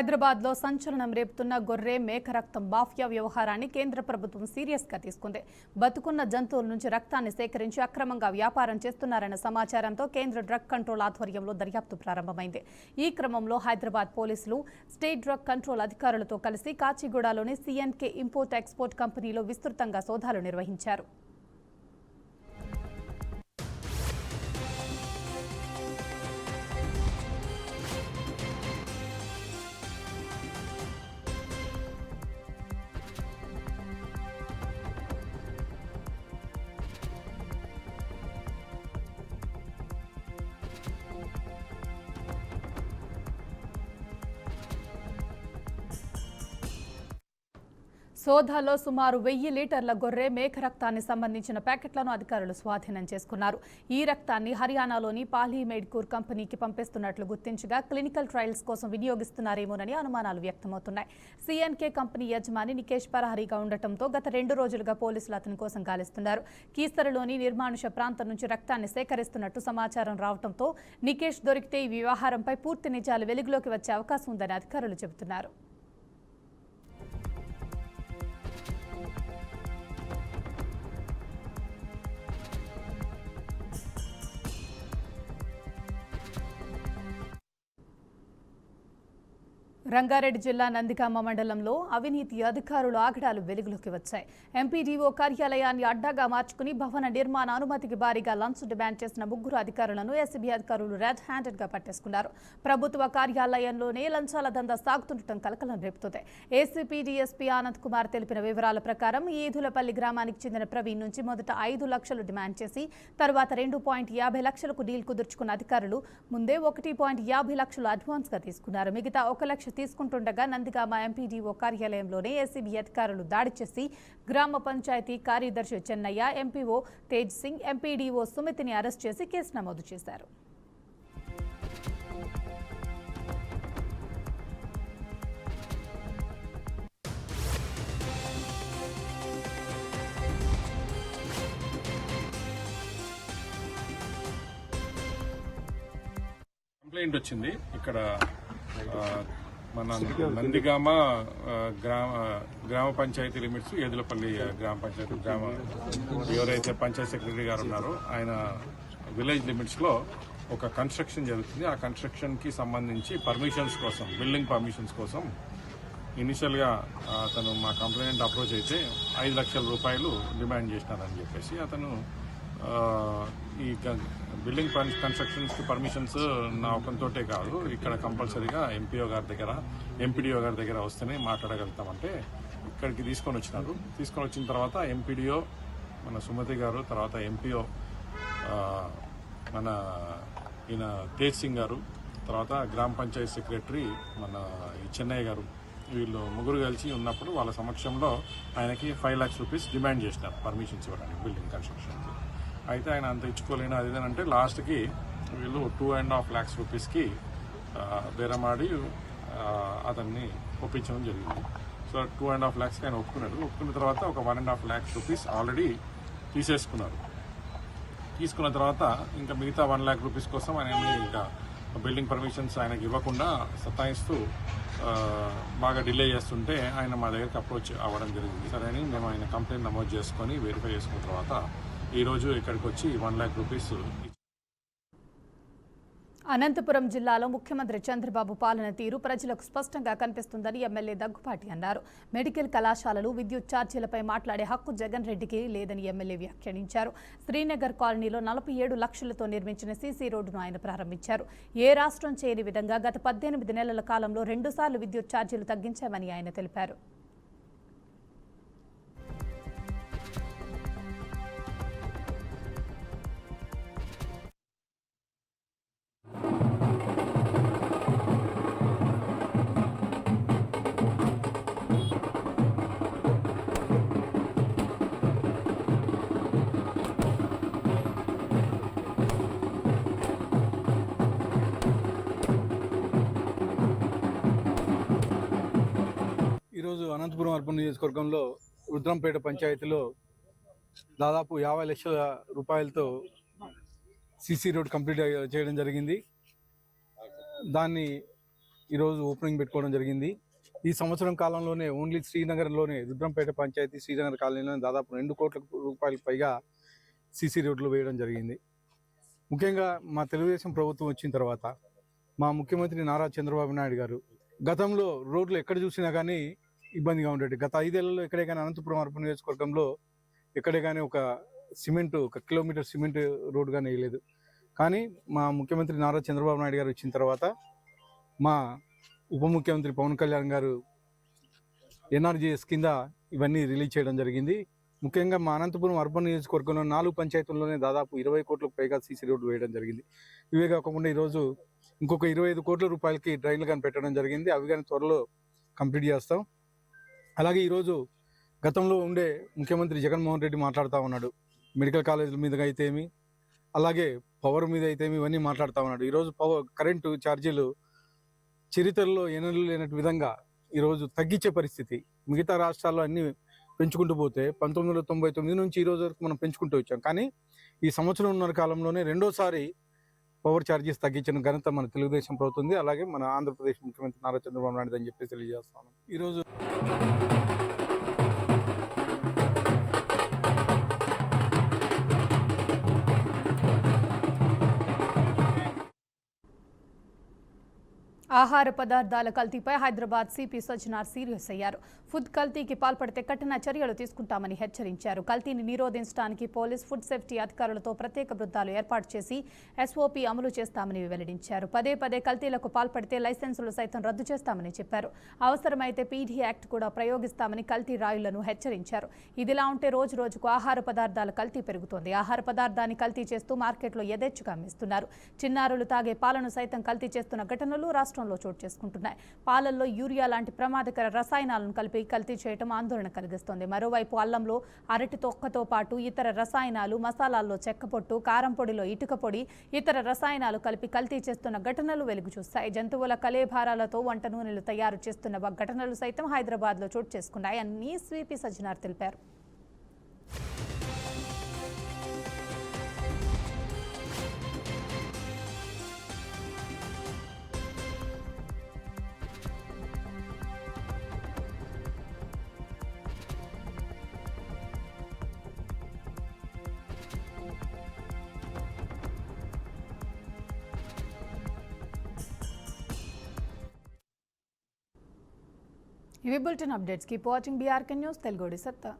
హైదరాబాద్లో సంచలనం రేపుతున్న గొర్రె మేక రక్తం మాఫియా వ్యవహారాన్ని కేంద్ర ప్రభుత్వం సీరియస్గా తీసుకుంది. బతుకున్న జంతువుల నుంచి రక్తాన్ని సేకరించి అక్రమంగా వ్యాపారం చేస్తున్నారన్న సమాచారంతో కేంద్ర డ్రగ్ కంట్రోల్ ఆధ్వర్యంలో దర్యాప్తు ప్రారంభమైంది. ఈ క్రమంలో హైదరాబాద్ పోలీసులు స్టేట్ డ్రగ్ కంట్రోల్ అధికారులతో కలిసి కాచిగూడలోని సిఎన్కే ఇంపోర్ట్ ఎక్స్పోర్ట్ కంపెనీలో విస్తృతంగా సోదాలు నిర్వహించారు. సోదాలో సుమారు 1000 లీటర్ల గొర్రె మేక రక్తాన్ని సంబంధించిన ప్యాకెట్లను అధికారులు స్వాధీనం చేసుకున్నారు. ఈ రక్తాన్ని హర్యానాలోని పాలీమెడ్కూర్ కంపెనీకి పంపిస్తున్నట్లు గుర్తించగా క్లినికల్ ట్రయల్స్ కోసం వినియోగిస్తున్నారేమోనని అనుమానాలు వ్యక్తమవుతున్నాయి. సిఎన్కే కంపెనీ యజమాని నికేష్ పరారీగా ఉండటంతో గత 2 రోజులుగా పోలీసులు అతని కోసం గాలిస్తున్నారు. కీసరలోని నిర్మానుష ప్రాంతం నుంచి రక్తాన్ని సేకరిస్తున్నట్టు సమాచారం రావడంతో నికేష్ దొరికితే ఈ వ్యవహారంపై పూర్తి నిజాలు వెలుగులోకి వచ్చే అవకాశం ఉందని అధికారులు చెబుతున్నారు. రంగారెడ్డి జిల్లా నందిగామ మండలంలో అవినీతి అధికారుల ఆగడాలు వెలుగులోకి వచ్చాయి. ఎంపీడీఓ కార్యాలయాన్ని అడ్డాగా మార్చుకుని భవన నిర్మాణ అనుమతికి భారీగా లంచ్ డిమాండ్ చేసిన 3 అధికారులను ఎస్సీబీ అధికారులు రెడ్ హ్యాండెడ్గా పట్టేసుకున్నారు. ప్రభుత్వ కార్యాలయంలోనే లంచాల దందా సాగుతుండటం కలకలం రేపుతుంది. ఏసీపీ డీఎస్పీ ఆనంద్ కుమార్ తెలిపిన వివరాల ప్రకారం ఈదులపల్లి గ్రామానికి చెందిన ప్రవీణ్ నుంచి మొదట 5 లక్షలు డిమాండ్ చేసి తర్వాత 2.50 లక్షలకు డీల్ కుదుర్చుకున్న అధికారులు ముందే 1.50 లక్షలు అడ్వాన్స్గా తీసుకున్నారు. మిగతా 1 లక్ష తీసుకుంటుండగా నందిగామ ఎంపీడీఓ కార్యాలయంలోనే ఏసీబీ అధికారులు దాడి చేసి గ్రామ పంచాయతీ కార్యదర్శి చెన్నయ్య, ఎంపీఓ తేజ్ సింగ్, ఎంపీడీఓ సుమితిని అరెస్ట్ చేసి కేసు నమోదు చేశారు. కంప్లైంట్ వచ్చింది. ఇక్కడ మన నందిగామ గ్రామ పంచాయతీ లిమిట్స్, ఏదులపల్లి గ్రామ పంచాయతీ ఎవరైతే పంచాయతీ సెక్రటరీ గారు ఉన్నారో ఆయన విలేజ్ లిమిట్స్ లో ఒక కన్స్ట్రక్షన్ జరుగుతుంది. ఆ కన్స్ట్రక్షన్ కి సంబంధించి పర్మిషన్స్ కోసం, బిల్డింగ్ పర్మిషన్స్ కోసం ఇనిషియల్ గా అతను మా కంప్లైంట్ అప్రోచ్ అయితే 5 లక్షల రూపాయలు డిమాండ్ చేసినారని చెప్పేసి అతను ఈ బిల్డింగ్ కన్స్ట్రక్షన్స్ కి పర్మిషన్స్ నా ఒకంతోటే కాదు, ఇక్కడ కంపల్సరీగా ఎంపీఓ గారి దగ్గర, ఎంపీడీఓ గారి దగ్గర వస్తేనే మాట్లాడగలుగుతామంటే ఇక్కడికి తీసుకొని వచ్చినారు. తీసుకొని వచ్చిన తర్వాత ఎంపీడీఓ మన సుమతి గారు, తర్వాత ఎంపీఓ మన ఈయన తేజ్ సింగ్ గారు, తర్వాత గ్రామ పంచాయతీ సెక్రటరీ మన చెన్నయ్య గారు, వీళ్ళు 3 కలిసి ఉన్నప్పుడు వాళ్ళ సమక్షంలో ఆయనకి 5 lakhs రూపీస్ డిమాండ్ చేసినారు పర్మిషన్స్ ఇవ్వడానికి బిల్డింగ్ కన్స్ట్రక్షన్కి. అయితే ఆయన అంత ఇచ్చుకోలేని అది అంటే లాస్ట్కి వీళ్ళు 2.5 lakhs రూపీస్కి బేరమాడి అతన్ని ఒప్పించడం జరిగింది. సో 2.5 lakhsకి ఆయన ఒప్పుకున్నాడు. ఒప్పుకున్న తర్వాత ఒక 1.5 lakhs రూపీస్ ఆల్రెడీ తీసేసుకున్నారు. తీసుకున్న తర్వాత ఇంకా మిగతా 1 lakh రూపీస్ కోసం ఆయన ఇంకా బిల్డింగ్ పర్మిషన్స్ ఆయనకి ఇవ్వకుండా సతాయిస్తూ బాగా డిలే చేస్తుంటే ఆయన మా దగ్గరికి అప్రోచ్ అవ్వడం జరిగింది. సరే అని మేము ఆయన కంప్లైంట్ నమోదు చేసుకొని వెరిఫై చేసుకున్న తర్వాత ఈరోజు ఇక్కడికి వచ్చి 1 lakh రూపీస్. అనంతపురం జిల్లాలో ముఖ్యమంత్రి చంద్రబాబు పాలన తీరు ప్రజలకు స్పష్టంగా కనిపిస్తుందని ఎమ్మెల్యే దగ్గుపాటి అన్నారు. మెడికల్ కళాశాలలు, విద్యుత్ ఛార్జీలపై మాట్లాడే హక్కు జగన్ రెడ్డికి లేదని ఎమ్మెల్యే వ్యాఖ్యానించారు. శ్రీనగర్ కాలనీలో 47 లక్షలతో నిర్మించిన సీసీ రోడ్డును ఆయన ప్రారంభించారు. ఏ రాష్ట్రం చేయని విధంగా గత 18 నెలల కాలంలో 2 సార్లు విద్యుత్ ఛార్జీలు తగ్గించామని ఆయన తెలిపారు. ఈరోజు అనంతపురం అర్బన్ నియోజకవర్గంలో రుద్రంపేట పంచాయతీలో దాదాపు 50 లక్షల రూపాయలతో సీసీ రోడ్ కంప్లీట్ చేయడం జరిగింది. దాన్ని ఈరోజు ఓపెనింగ్ పెట్టుకోవడం జరిగింది. ఈ సంవత్సరం కాలంలోనే ఓన్లీ శ్రీనగర్లోనే రుద్రంపేట పంచాయతీ శ్రీనగర్ కాలనీలో దాదాపు 2 కోట్ల రూపాయలకు పైగా సీసీ రోడ్లు వేయడం జరిగింది. ముఖ్యంగా మా తెలుగుదేశం ప్రభుత్వం వచ్చిన తర్వాత మా ముఖ్యమంత్రి నారా చంద్రబాబు నాయుడు గారు గతంలో రోడ్లు ఎక్కడ చూసినా కానీ ఇబ్బందిగా ఉండేది. గత 5 ఏళ్లలో ఎక్కడే కానీ అనంతపురం అర్బన్ నియోజకవర్గంలో ఎక్కడే కానీ ఒక కిలోమీటర్ సిమెంట్ రోడ్ కానీ వేయలేదు. కానీ మా ముఖ్యమంత్రి నారా చంద్రబాబు నాయుడు గారు వచ్చిన తర్వాత మా ఉప ముఖ్యమంత్రి పవన్ కళ్యాణ్ గారు ఎన్ఆర్జీఎస్ కింద ఇవన్నీ రిలీజ్ చేయడం జరిగింది. ముఖ్యంగా మా అనంతపురం అర్బన్ నియోజకవర్గంలో 4 పంచాయతీల్లోనే దాదాపు 20 కోట్లకు పైగా సీసీ రోడ్డు వేయడం జరిగింది. ఇవే కాకుండా ఈరోజు ఇంకొక 25 కోట్ల రూపాయలకి డ్రైన్లు కానీ పెట్టడం జరిగింది. అవి కానీ త్వరలో కంప్లీట్ చేస్తాం. అలాగే ఈరోజు గతంలో ఉండే ముఖ్యమంత్రి జగన్మోహన్ రెడ్డి మాట్లాడుతూ ఉన్నాడు. మెడికల్ కాలేజీల మీద అయితేమి, అలాగే పవర్ మీద అయితేమి ఇవన్నీ మాట్లాడుతూ ఉన్నాడు. ఈరోజు కరెంటు ఛార్జీలు చరిత్రలో ఎన్నడూ లేని విధంగా ఈరోజు తగ్గించే పరిస్థితి. మిగతా రాష్ట్రాల్లో అన్ని పెంచుకుంటూ పోతే 1999 నుంచి ఈ రోజు వరకు మనం పెంచుకుంటూ వచ్చాం. కానీ ఈ సంవత్సరంన్నర కాలంలోనే రెండోసారి పవర్ ఛార్జెస్ తగ్గించిన ఘనత మన తెలుగుదేశం ప్రభుత్వం ఉంది. అలాగే మన ఆంధ్రప్రదేశ్ ముఖ్యమంత్రి నారా చంద్రబాబు నాయుడు అని చెప్పి తెలియజేస్తాను. ఈరోజు ఆహార పదార్థాల కల్తీపై హైదరాబాద్ సిపి సజ్జనార్ సీరియస్ అయ్యారు. ఫుడ్ కల్తీకి పాల్పడితే కఠిన చర్యలు తీసుకుంటామని హెచ్చరించారు. కల్తీని నిరోధించడానికి పోలీస్, ఫుడ్ సేఫ్టీ అధికారులతో ప్రత్యేక బృందాలు ఏర్పాటు చేసి ఎస్ఓపీ అమలు చేస్తామని వెల్లడించారు. పదే కల్తీలకు పాల్పడితే లైసెన్సులు సైతం రద్దు చేస్తామని చెప్పారు. అవసరమైతే పీడీ యాక్ట్ కూడా ప్రయోగిస్తామని కల్తీ రాయుళ్లను హెచ్చరించారు. ఇదిలా ఉంటే రోజుకు ఆహార పదార్థాల కల్తీ పెరుగుతోంది. ఆహార పదార్థాన్ని కల్తీ చేస్తూ మార్కెట్లో యథేచ్ఛగా అమ్మేస్తున్నారు. చిన్నారులు తాగే పాలను సైతం కల్తీ చేస్తున్న ఘటనలు రాష్ట్రంలో చోటు చేసుకుంటున్నాయి. పాలల్లో యూరియా లాంటి ప్రమాదకర రసాయనాలను కలిపి కల్తీ చేయడం ఆందోళన కలిగిస్తోంది. మరోవైపు అల్లంలో అరటి తొక్కతో పాటు ఇతర రసాయనాలు, మసాలాల్లో చెక్కపొట్టు, కారం పొడిలో ఇటుక పొడి, ఇతర రసాయనాలు కలిపి కల్తీ చేస్తున్న ఘటనలు వెలుగు చూస్తాయి. జంతువుల కళేభారాలతో వంట నూనెలు తయారు చేస్తున్న ఘటనలు సైతం హైదరాబాద్లో చోటు చేసుకున్నాయని సిపి సజ్జనార్ తెలిపారు. ఇవి bulletin updates. Keep watching BRK news Telugu సత్తా.